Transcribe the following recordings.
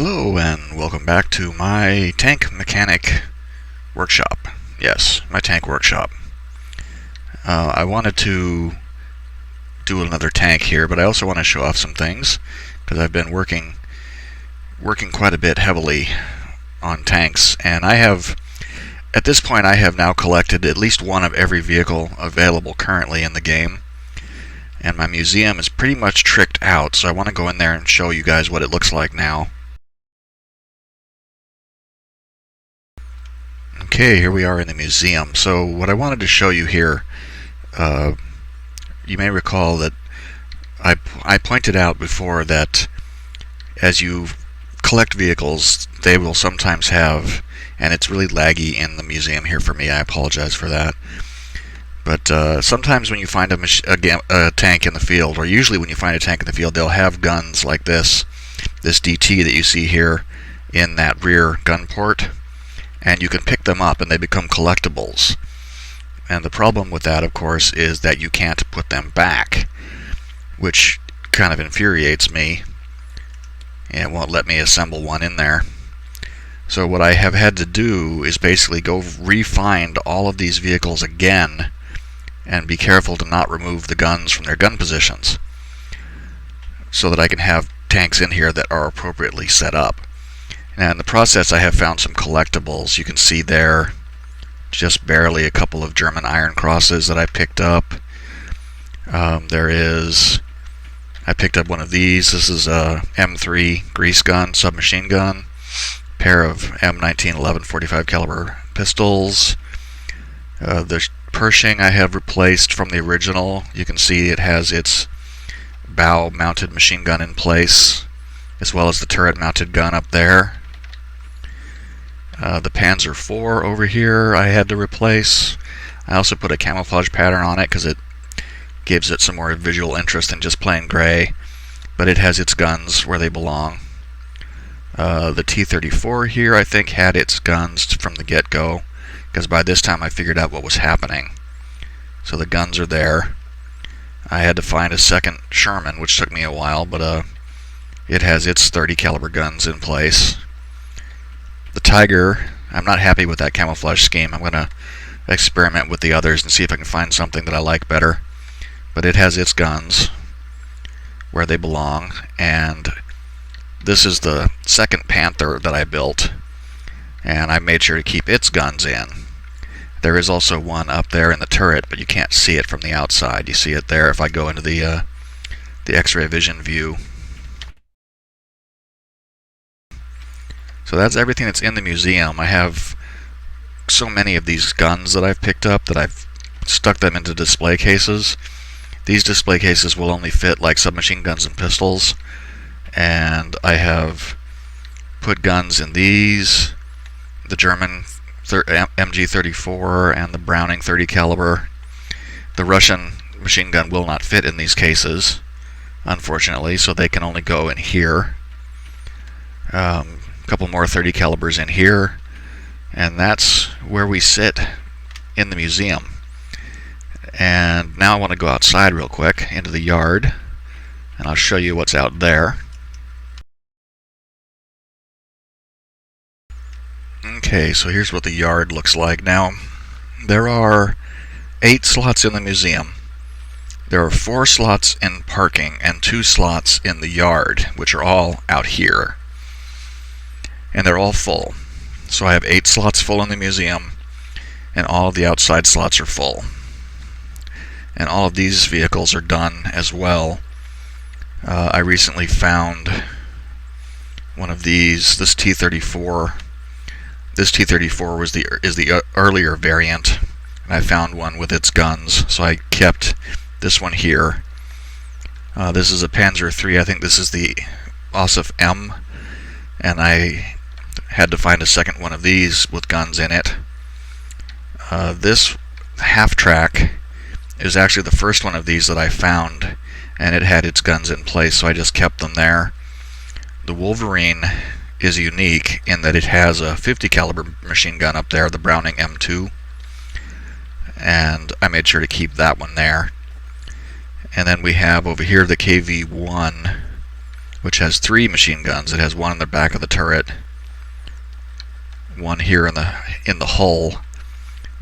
Hello and welcome back to my tank mechanic workshop. Yes, my tank workshop. I wanted to do another tank here, but I also want to show off some things because I've been working quite a bit heavily on tanks, and at this point I have now collected at least one of every vehicle available currently in the game, and my museum is pretty much tricked out, so I want to go in there and show you guys what it looks like now. Okay, here we are in the museum. So what I wanted to show you here, you may recall that I pointed out before that as you collect vehicles, they will sometimes have, and it's really laggy in the museum here for me, I apologize for that, but sometimes when you find a tank in the field, or usually when you find a tank in the field, they'll have guns like this DT that you see here in that rear gun port. And you can pick them up and they become collectibles. And the problem with that, of course, is that you can't put them back, which kind of infuriates me. And it won't let me assemble one in there. So what I have had to do is basically go re-find all of these vehicles again and be careful to not remove the guns from their gun positions so that I can have tanks in here that are appropriately set up. Now in the process I have found some collectibles. You can see there just barely a couple of German Iron Crosses that I picked up. I picked up one of these. This is a M3 grease gun, submachine gun, pair of M1911 45 caliber pistols. The Pershing I have replaced from the original. You can see it has its bow mounted machine gun in place, as well as the turret mounted gun up there. The Panzer IV over here I had to replace. I also put a camouflage pattern on it because it gives it some more visual interest than just plain gray, but it has its guns where they belong. The T-34 here I think had its guns from the get-go, because by this time I figured out what was happening. So the guns are there. I had to find a second Sherman, which took me a while, but it has its 30 caliber guns in place. The Tiger, I'm not happy with that camouflage scheme. I'm going to experiment with the others and see if I can find something that I like better. But it has its guns where they belong, and this is the second Panther that I built, and I made sure to keep its guns in. There is also one up there in the turret, but you can't see it from the outside. You see it there if I go into the X-ray vision view. So that's everything that's in the museum. I have so many of these guns that I've picked up that I've stuck them into display cases. These display cases will only fit like submachine guns and pistols, and I have put guns in these, the German MG34 and the Browning 30 caliber. The Russian machine gun will not fit in these cases, unfortunately, so they can only go in here. Couple more 30 calibers in here, and that's where we sit in the museum. And now I want to go outside real quick into the yard, and I'll show you what's out there. Okay, so here's what the yard looks like. Now there are 8 slots in the museum. There are 4 slots in parking and 2 slots in the yard, which are all out here. And they're all full. So I have 8 slots full in the museum, and all of the outside slots are full. And all of these vehicles are done as well. I recently found one of these, this T-34. This T-34 is the earlier variant, and I found one with its guns, so I kept this one here. This is a Panzer III. I think this is the Ossif M, and I had to find a second one of these with guns in it. This half-track is actually the first one of these that I found, and it had its guns in place, so I just kept them there. The Wolverine is unique in that it has a 50 caliber machine gun up there, the Browning M2, and I made sure to keep that one there. And then we have over here the KV-1 which has 3 machine guns. It has one in the back of the turret, one here in the hull,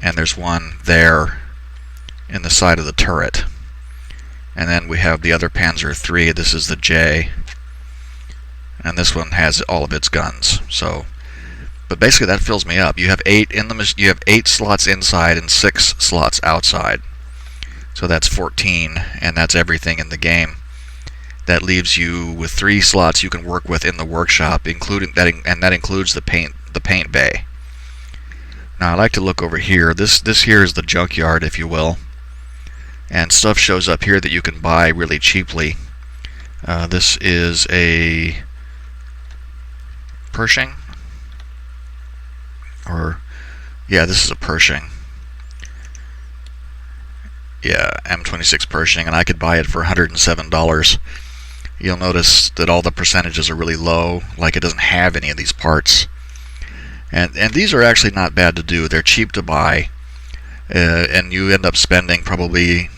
and there's one there in the side of the turret. And then we have the other Panzer III. This is the J, and this one has all of its guns. So, but basically that fills me up. You have 8 in the you have 8 slots inside and 6 slots outside. So that's 14, and that's everything in the game. That leaves you with 3 slots you can work with in the workshop, including that, and that includes the paint bay. Now I like to look over here. This here is the junkyard, if you will, and stuff shows up here that you can buy really cheaply. This is a Pershing, or yeah, this is a Pershing. Yeah, M26 Pershing, and I could buy it for $107. You'll notice that all the percentages are really low, like it doesn't have any of these parts. And these are actually not bad to do. They're cheap to buy, and you end up spending probably...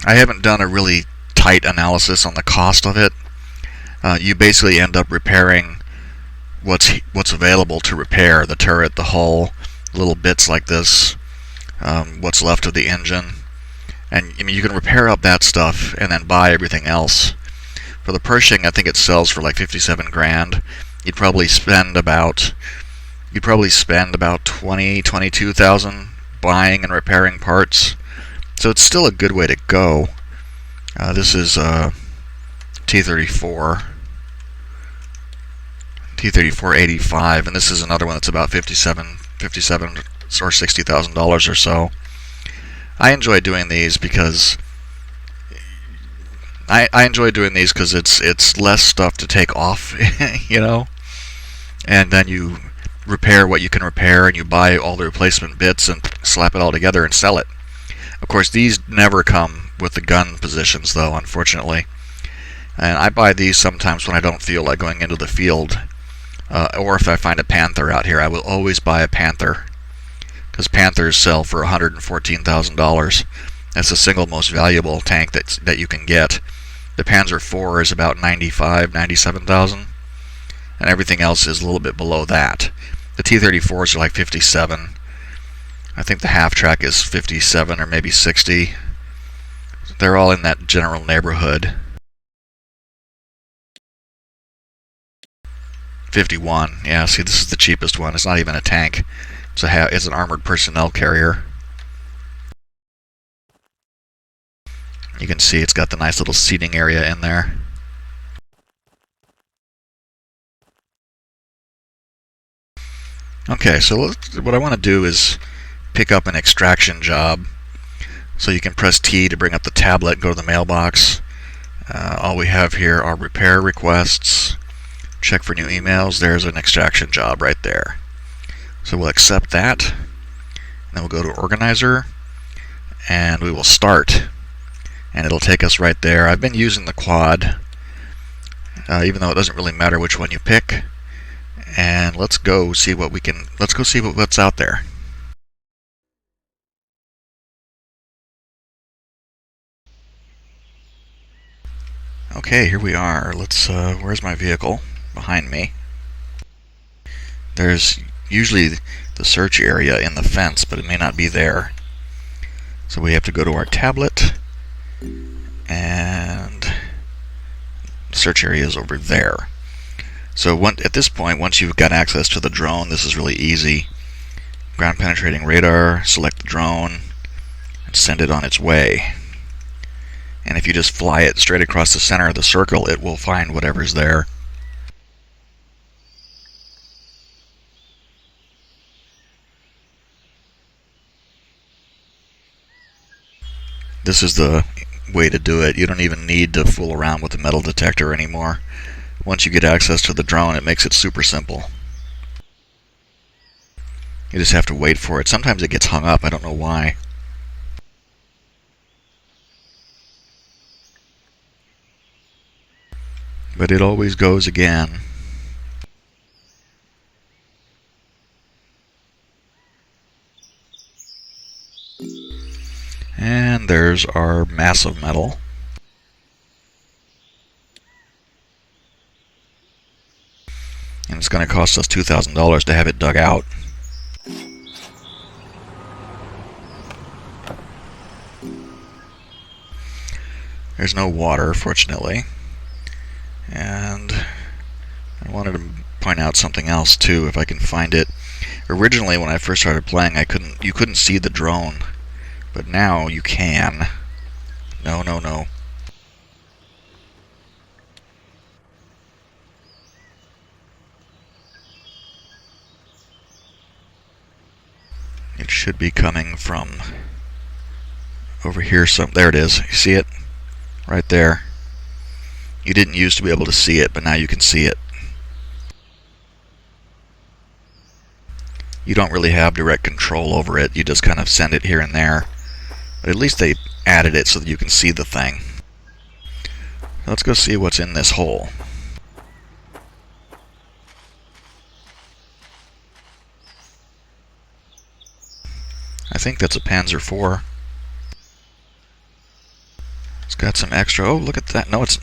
I haven't done a really tight analysis on the cost of it. You basically end up repairing what's available to repair: the turret, the hull, little bits like this, what's left of the engine. And I mean, you can repair up that stuff and then buy everything else. For the Pershing, I think it sells for like 57 grand. You'd probably spend about 22,000 buying and repairing parts. So it's still a good way to go. This is T-34 85, and this is another one that's about 57 or $60,000 or so. I enjoy doing these because it's less stuff to take off, you know, and then you repair what you can repair, and you buy all the replacement bits and slap it all together and sell it. Of course, these never come with the gun positions, though, unfortunately. And I buy these sometimes when I don't feel like going into the field, or if I find a Panther out here. I will always buy a Panther, because Panthers sell for $114,000. That's the single most valuable tank that you can get. The Panzer IV is about $97,000, and everything else is a little bit below that. The T-34s are like 57. I think the half-track is 57 or maybe 60. They're all in that general neighborhood. 51. Yeah, see, this is the cheapest one. It's not even a tank. It's an armored personnel carrier. You can see it's got the nice little seating area in there. Okay, so what I want to do is pick up an extraction job. So you can press T to bring up the tablet and go to the mailbox. All we have here are repair requests. Check for new emails. There's an extraction job right there. So we'll accept that. Then we'll go to Organizer, and we will start. And it'll take us right there. I've been using the quad, even though it doesn't really matter which one you pick. And let's go see what's out there. Okay, here we are. Where's my vehicle? Behind me. There's usually the search area in the fence, but it may not be there. So we have to go to our tablet, and the search area is over there. So at this point, once you've got access to the drone, this is really easy. Ground penetrating radar, select the drone, and send it on its way. And if you just fly it straight across the center of the circle, it will find whatever's there. This is the way to do it. You don't even need to fool around with the metal detector anymore. Once you get access to the drone, it makes it super simple. You just have to wait for it. Sometimes it gets hung up. I don't know why. But it always goes again. And there's our mass of metal. it's going to cost us $2,000 to have it dug out. There's no water, fortunately. And I wanted to point out something else too, if I can find it. Originally, when I first started playing, you couldn't see the drone, but now you can. No, no, no. It should be coming from over here. There it is. You see it? Right there. You didn't used to be able to see it, but now you can see it. You don't really have direct control over it. You just kind of send it here and there. But at least they added it so that you can see the thing. Let's go see what's in this hole. I think that's a Panzer IV. It's got some extra... Oh, look at that. No, it's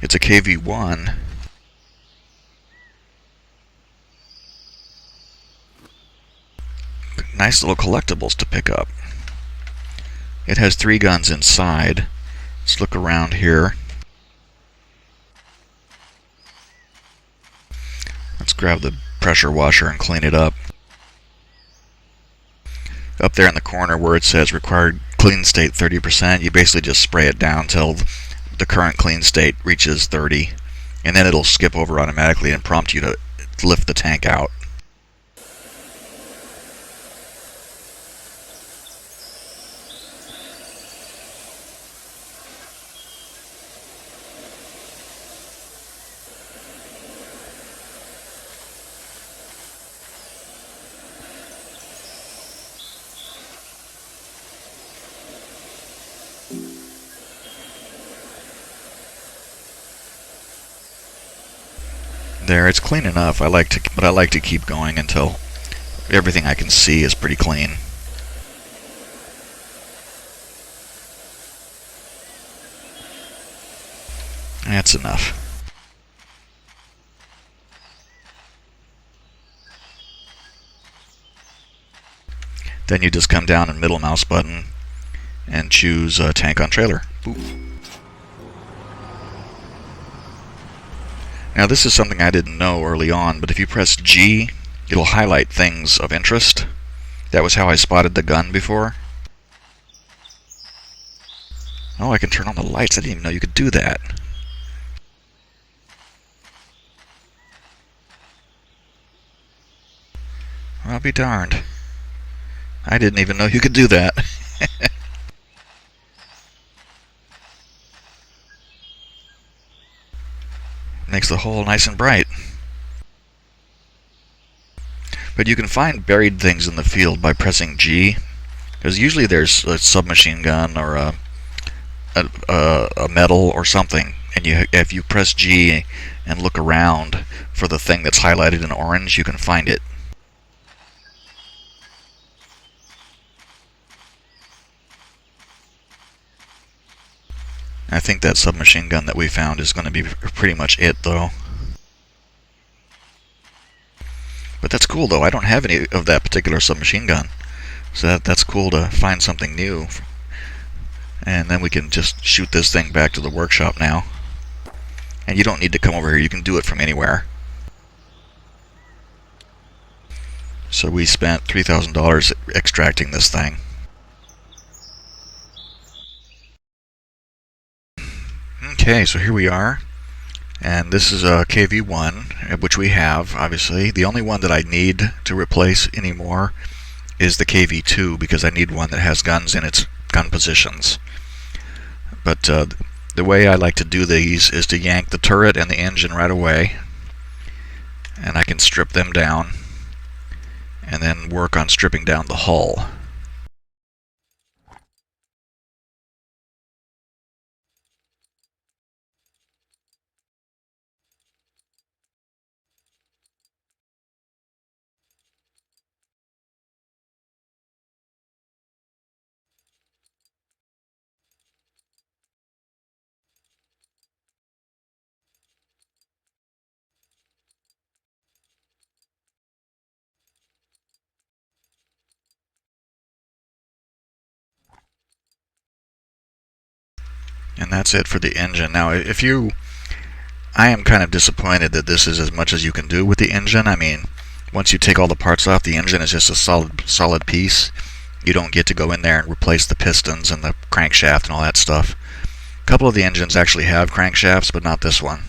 a KV-1. Nice little collectibles to pick up. It has 3 guns inside. Let's look around here. Let's grab the pressure washer and clean it up. Up there in the corner where it says required clean state 30%, you basically just spray it down till the current clean state reaches 30, and then it'll skip over automatically and prompt you to lift the tank out. There, it's clean enough. But I like to keep going until everything I can see is pretty clean. That's enough. Then you just come down and middle mouse button and choose tank on trailer. Boop. Now this is something I didn't know early on, but if you press G, it'll highlight things of interest. That was how I spotted the gun before. Oh, I can turn on the lights. I didn't even know you could do that. I'll be darned. I didn't even know you could do that. Makes the hole nice and bright. But you can find buried things in the field by pressing G, because usually there's a submachine gun or a metal or something, and if you press G and look around for the thing that's highlighted in orange, you can find it. I think that submachine gun that we found is going to be pretty much it, though. But that's cool, though. I don't have any of that particular submachine gun. So that's cool to find something new. And then we can just shoot this thing back to the workshop now. And you don't need to come over here. You can do it from anywhere. So we spent $3,000 extracting this thing. Okay, so here we are. And this is a KV-1, which we have, obviously. The only one that I need to replace anymore is the KV-2, because I need one that has guns in its gun positions. But the way I like to do these is to yank the turret and the engine right away, and I can strip them down, and then work on stripping down the hull. And that's it for the engine. Now, I am kind of disappointed that this is as much as you can do with the engine. I mean, once you take all the parts off, the engine is just a solid piece. You don't get to go in there and replace the pistons and the crankshaft and all that stuff. A couple of the engines actually have crankshafts, but not this one.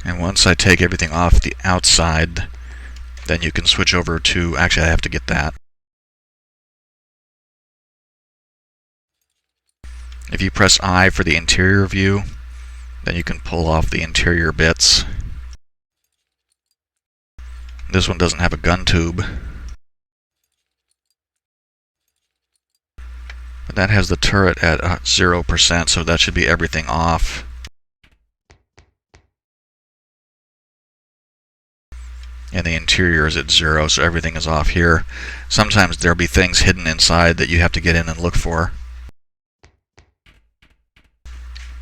And once I take everything off the outside, then you can switch over to, actually I have to get that. If you press I for the interior view, then you can pull off the interior bits. This one doesn't have a gun tube. But that has the turret at 0%, so that should be everything off. And the interior is at 0, so everything is off here. Sometimes there'll be things hidden inside that you have to get in and look for.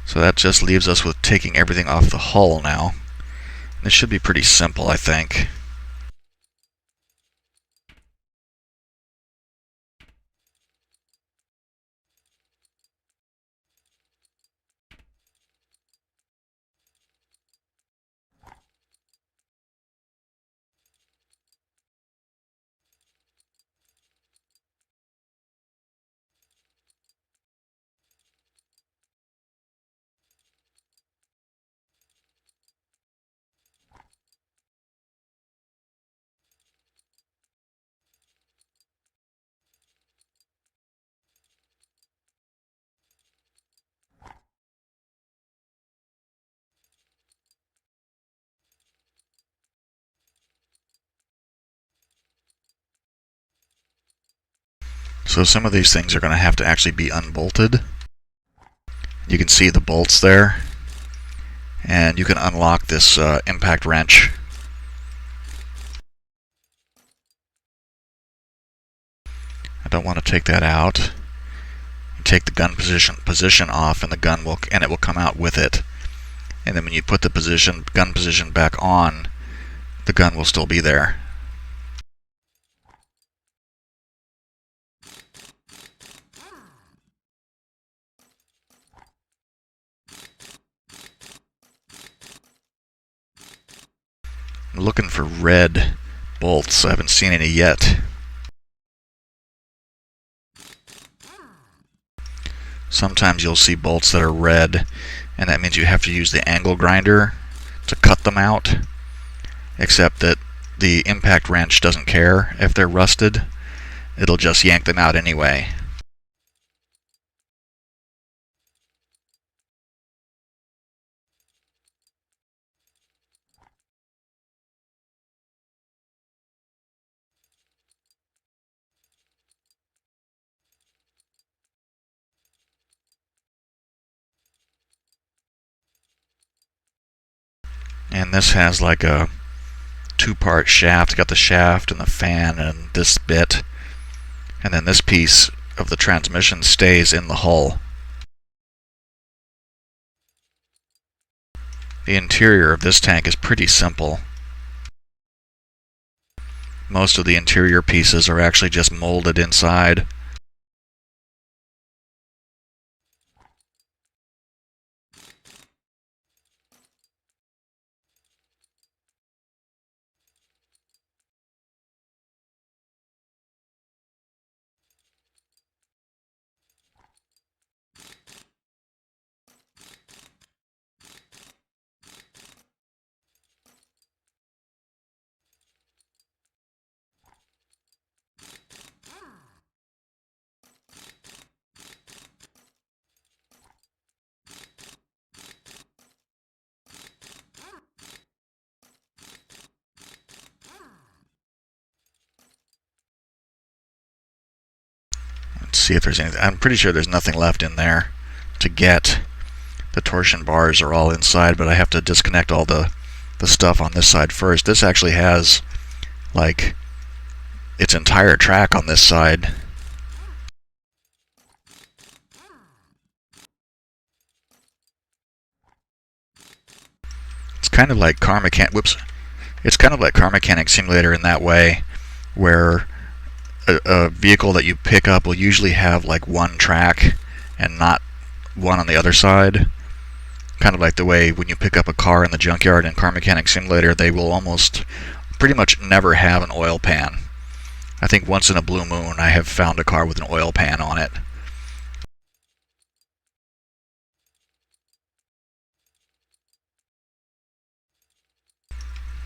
So that just leaves us with taking everything off the hull now. This should be pretty simple, I think. So some of these things are going to have to actually be unbolted. You can see the bolts there. And you can unlock this impact wrench. I don't want to take that out. Take the gun position off, and it will come out with it. And then when you put the gun position back on, the gun will still be there. I'm looking for red bolts. I haven't seen any yet. Sometimes you'll see bolts that are red, and that means you have to use the angle grinder to cut them out, except that the impact wrench doesn't care if they're rusted. It'll just yank them out anyway. And this has like a two-part shaft. It's got the shaft and the fan and this bit. And then this piece of the transmission stays in the hull. The interior of this tank is pretty simple. Most of the interior pieces are actually just molded inside. Let's see if there's anything. I'm pretty sure there's nothing left in there to get. The torsion bars are all inside, but I have to disconnect all the stuff on this side first. This actually has like its entire track on this side. It's kind of like Car Mechanic Simulator in that way, where a vehicle that you pick up will usually have like one track and not one on the other side. Kind of like the way when you pick up a car in the junkyard in Car Mechanic Simulator, they will almost pretty much never have an oil pan. I think once in a blue moon I have found a car with an oil pan on it.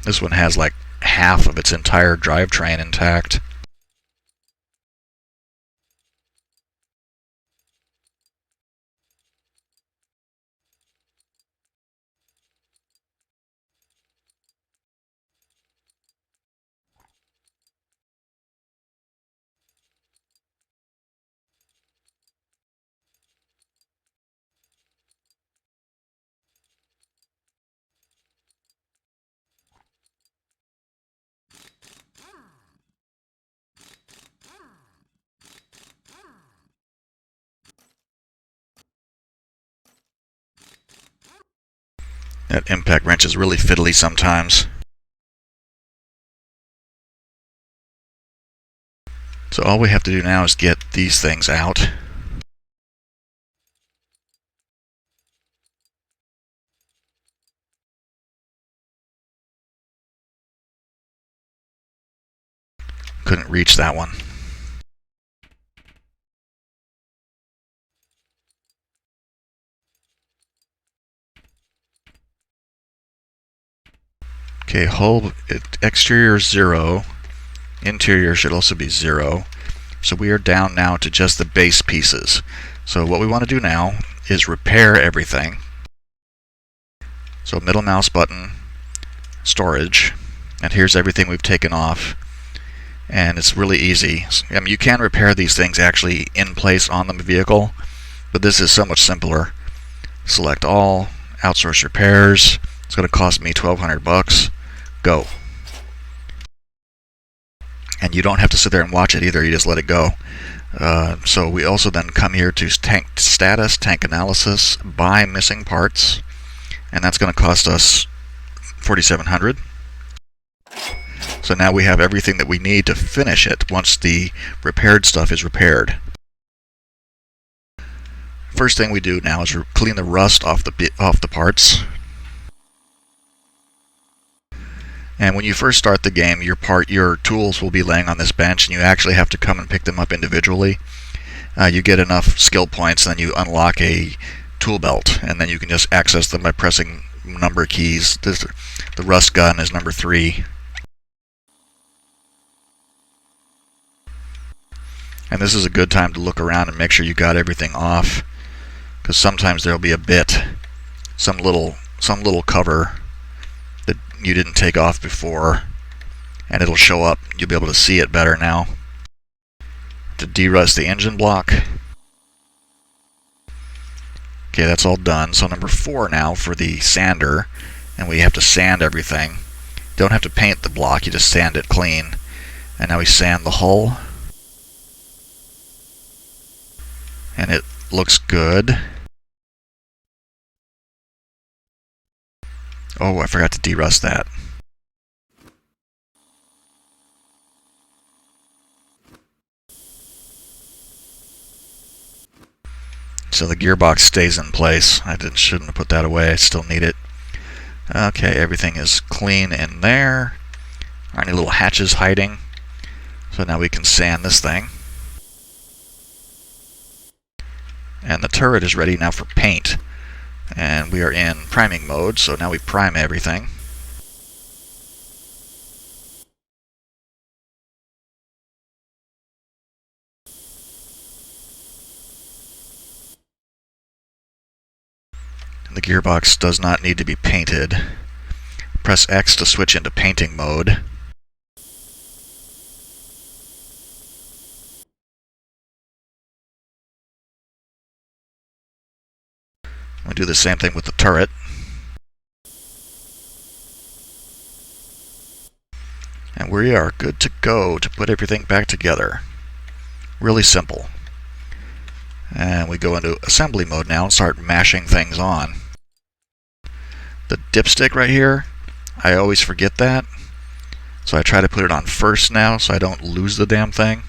This one has like half of its entire drivetrain intact. That impact wrench is really fiddly sometimes. So all we have to do now is get these things out. Couldn't reach that one. Okay, hull exterior 0. Interior should also be 0. So we are down now to just the base pieces. So what we want to do now is repair everything. So middle mouse button, storage, and here's everything we've taken off. And it's really easy. I mean, you can repair these things actually in place on the vehicle, but this is so much simpler. Select all, outsource repairs. It's going to cost me $1,200. Go. And you don't have to sit there and watch it either, you just let it go. So we also then come here to tank status, tank analysis, buy missing parts, and that's going to cost us $4,700. So now we have everything that we need to finish it once the repaired stuff is repaired. First thing we do now is clean the rust off the parts. And when you first start the game, your tools will be laying on this bench, and you actually have to come and pick them up individually. You get enough skill points, and then you unlock a tool belt, and then you can just access them by pressing number keys. The rust gun is number 3. And this is a good time to look around and make sure you got everything off, because sometimes there'll be a bit, some little cover that you didn't take off before, and it'll show up. You'll be able to see it better now. To derust the engine block. Okay, that's all done. So number 4 now for the sander, and we have to sand everything. Don't have to paint the block, you just sand it clean. And now we sand the hull. And it looks good. Oh, I forgot to derust that. So the gearbox stays in place. Shouldn't have put that away. I still need it. Okay, everything is clean in there. Aren't any little hatches hiding? So now we can sand this thing. And the turret is ready now for paint. And we are in priming mode, so now we prime everything. And the gearbox does not need to be painted. Press X to switch into painting mode. We do the same thing with the turret. And we are good to go to put everything back together. Really simple. And we go into assembly mode now and start mashing things on. The dipstick right here, I always forget that. So I try to put it on first now so I don't lose the damn thing.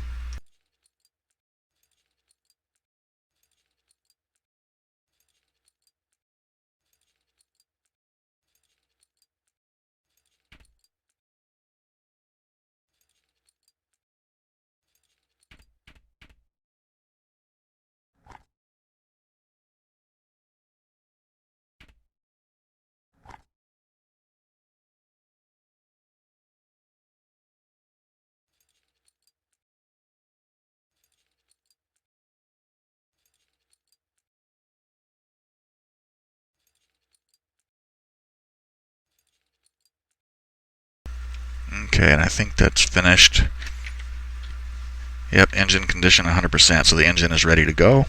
Okay, and I think that's finished. Yep, engine condition 100%, so the engine is ready to go.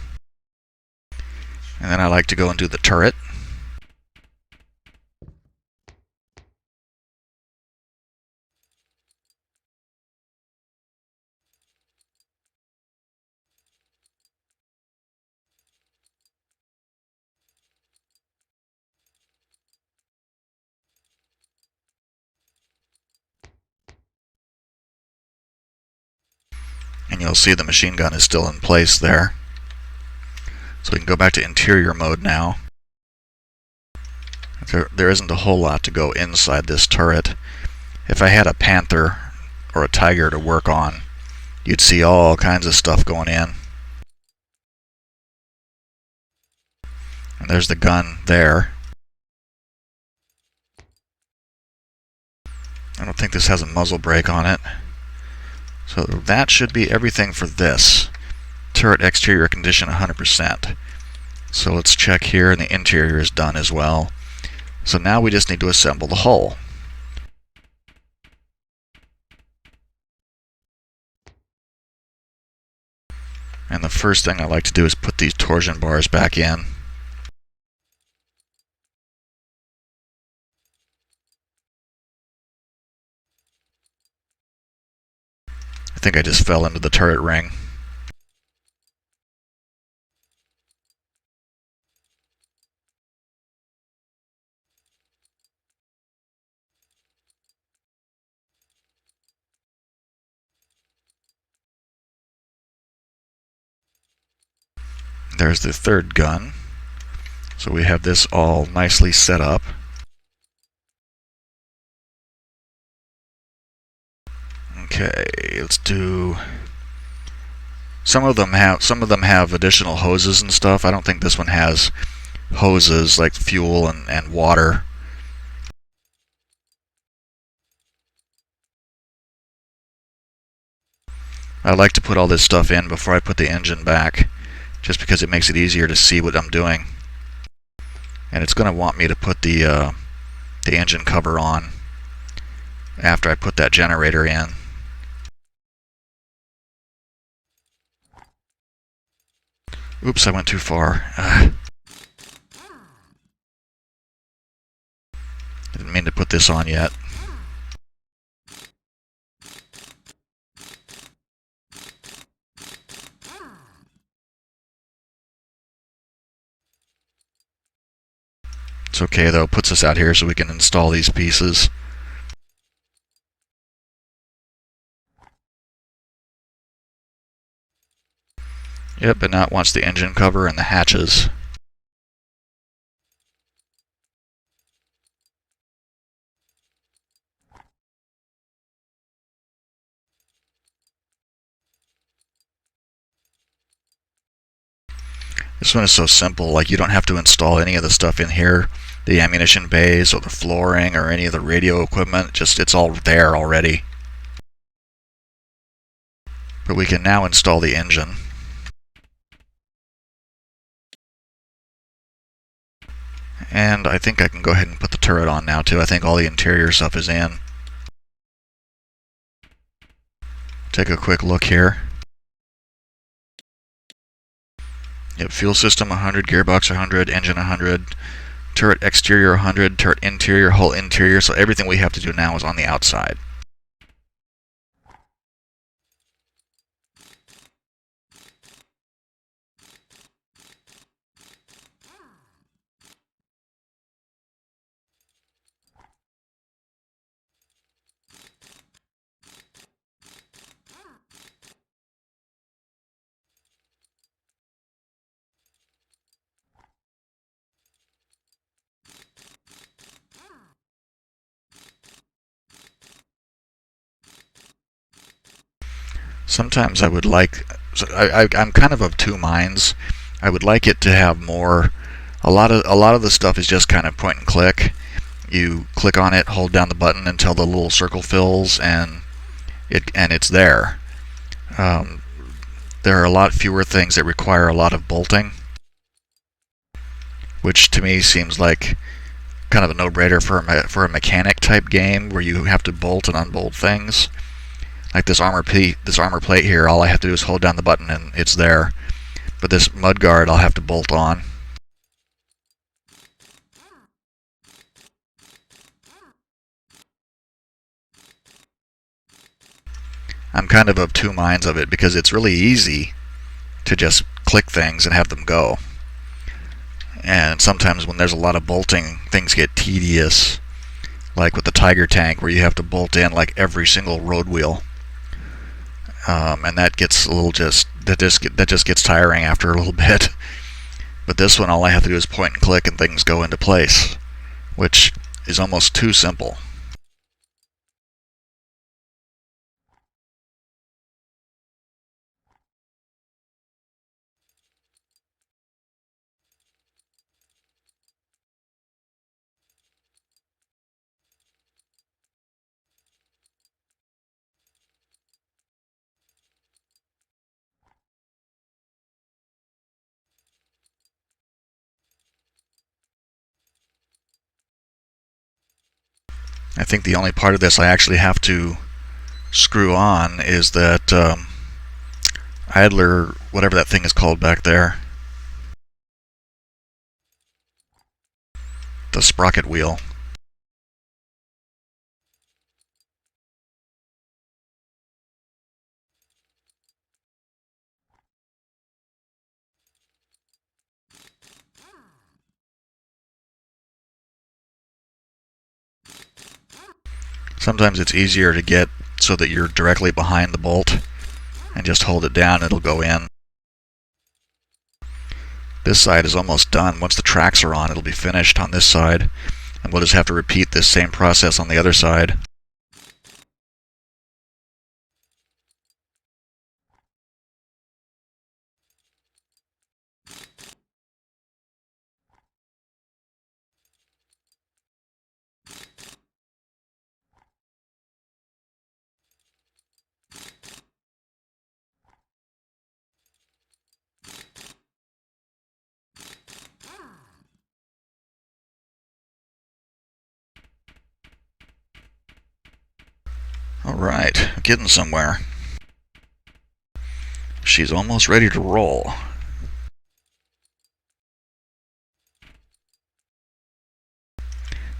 And then I like to go and do the turret. And you'll see the machine gun is still in place there. So we can go back to interior mode now. There isn't a whole lot to go inside this turret. If I had a Panther or a Tiger to work on, you'd see all kinds of stuff going in. And there's the gun there. I don't think this has a muzzle brake on it. So that should be everything for this. Turret exterior condition 100%. So let's check here, and the interior is done as well. So now we just need to assemble the hull. And the first thing I like to do is put these torsion bars back in. I think I just fell into the turret ring. There's the third gun. So we have this all nicely set up. Okay, let's do. Some of them have additional hoses and stuff. I don't think this one has hoses like fuel and water. I like to put all this stuff in before I put the engine back, just because it makes it easier to see what I'm doing. And it's going to want me to put the engine cover on after I put that generator in. Oops, I went too far. Didn't mean to put this on yet. It's okay though, it puts us out here so we can install these pieces. Yep, and now it wants the engine cover and the hatches. This one is so simple, like you don't have to install any of the stuff in here, the ammunition bays or the flooring or any of the radio equipment, it's all there already. But we can now install the engine. And I think I can go ahead and put the turret on now too. I think all the interior stuff is in. Take a quick look here. Yep, fuel system 100, gearbox 100, engine 100, turret exterior 100, turret interior, hull interior. So everything we have to do now is on the outside. Sometimes I would like, so I'm kind of two minds. I would like it to have more. A lot of the stuff is just kind of point and click. You click on it, hold down the button until the little circle fills, and it's there. There are a lot fewer things that require a lot of bolting, which to me seems like kind of a no-brainer for a mechanic type game where you have to bolt and unbolt things. Like this armor plate here, all I have to do is hold down the button and it's there. But this mudguard I'll have to bolt on. I'm kind of two minds of it because it's really easy to just click things and have them go. And sometimes when there's a lot of bolting, things get tedious. Like with the Tiger tank where you have to bolt in like every single road wheel. And that gets a little that just gets tiring after a little bit. But this one, all I have to do is point and click and things go into place, which is almost too simple. I think the only part of this I actually have to screw on is that idler, whatever that thing is called back there, the sprocket wheel. Sometimes it's easier to get so that you're directly behind the bolt and just hold it down, it'll go in. This side is almost done. Once the tracks are on, it'll be finished on this side, and we'll just have to repeat this same process on the other side. Alright, getting somewhere. She's almost ready to roll.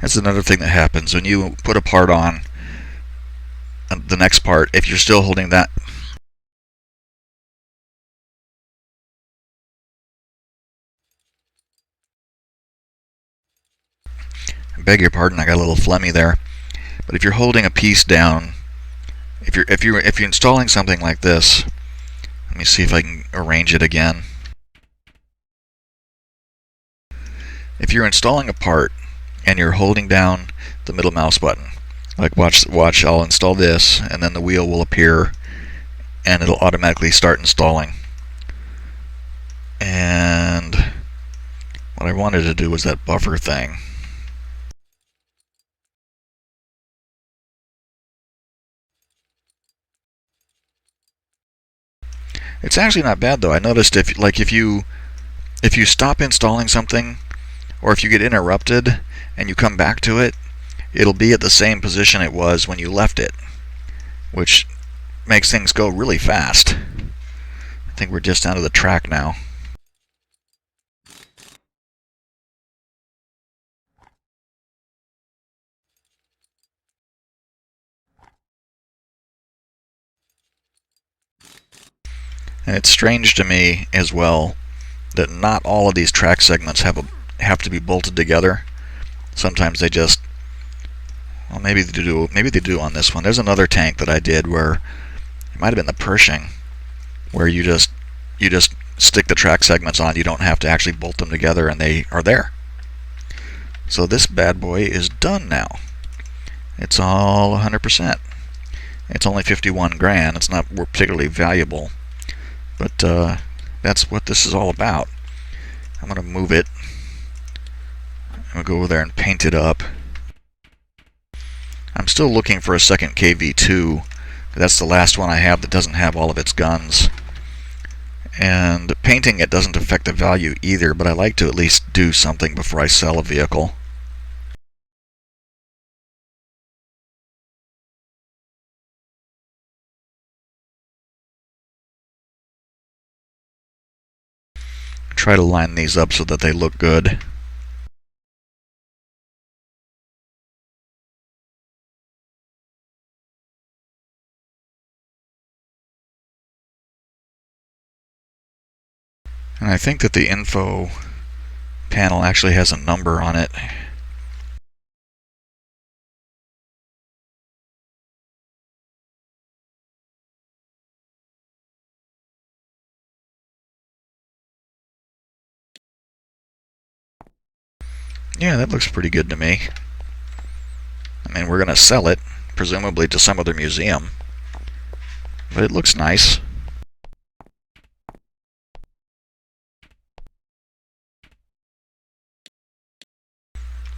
That's another thing that happens when you put a part on the next part. If you're still holding that, I beg your pardon, I got a little phlegmy there. But if you're holding a piece down, if you're installing something like this, let me see if I can arrange it again. If you're installing a part and you're holding down the middle mouse button, like watch, I'll install this, and then the wheel will appear, and it'll automatically start installing. And what I wanted to do was that buffer thing. It's actually not bad though. I noticed if you stop installing something, or if you get interrupted and you come back to it, it'll be at the same position it was when you left it, which makes things go really fast. I think we're just down to the track now. And it's strange to me as well that not all of these track segments have to be bolted together. Sometimes they just, well, maybe they do on this one. There's another tank that I did where it might have been the Pershing, where you just stick the track segments on. You don't have to actually bolt them together, and they are there. So this bad boy is done now. It's all 100%. It's only 51 grand. It's not particularly valuable, but that's what this is all about. I'm going to move it. I'm going to go over there and paint it up. I'm still looking for a second KV-2. That's the last one I have that doesn't have all of its guns. And painting it doesn't affect the value either, but I like to at least do something before I sell a vehicle. Try to line these up so that they look good. And I think that the info panel actually has a number on it. Yeah, that looks pretty good to me. I mean, we're going to sell it, presumably to some other museum. But it looks nice.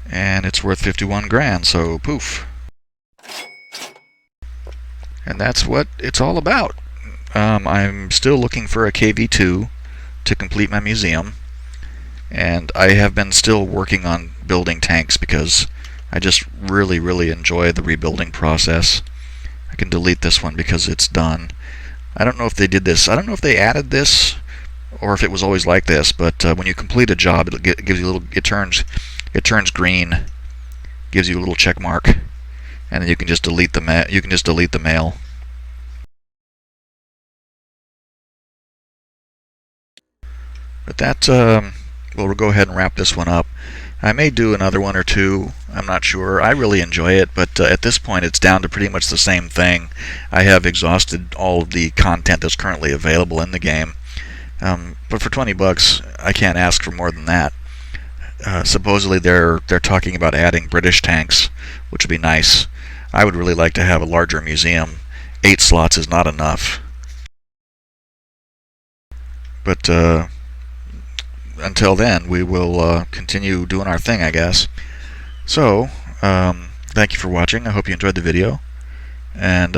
And it's worth 51 grand, so poof. And that's what it's all about. I'm still looking for a KV-2 to complete my museum. And I have been still working on building tanks because I just really enjoy the rebuilding process. I can delete this one because it's done. I don't know if they did this. I don't know if they added this or if it was always like this, but when you complete a job, it gives you a little. It turns green, gives you a little check mark, and then you can just delete the mail. But that we'll go ahead and wrap this one up. I may do another one or two. I'm not sure. I really enjoy it, but at this point it's down to pretty much the same thing. I have exhausted all of the content that's currently available in the game. But for 20 bucks, I can't ask for more than that. Supposedly they're talking about adding British tanks, which would be nice. I would really like to have a larger museum. 8 slots is not enough. But until then, we will continue doing our thing, I guess. So, thank you for watching. I hope you enjoyed the video, and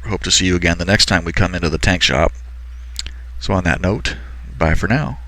hope to see you again the next time we come into the tank shop. So on that note, bye for now.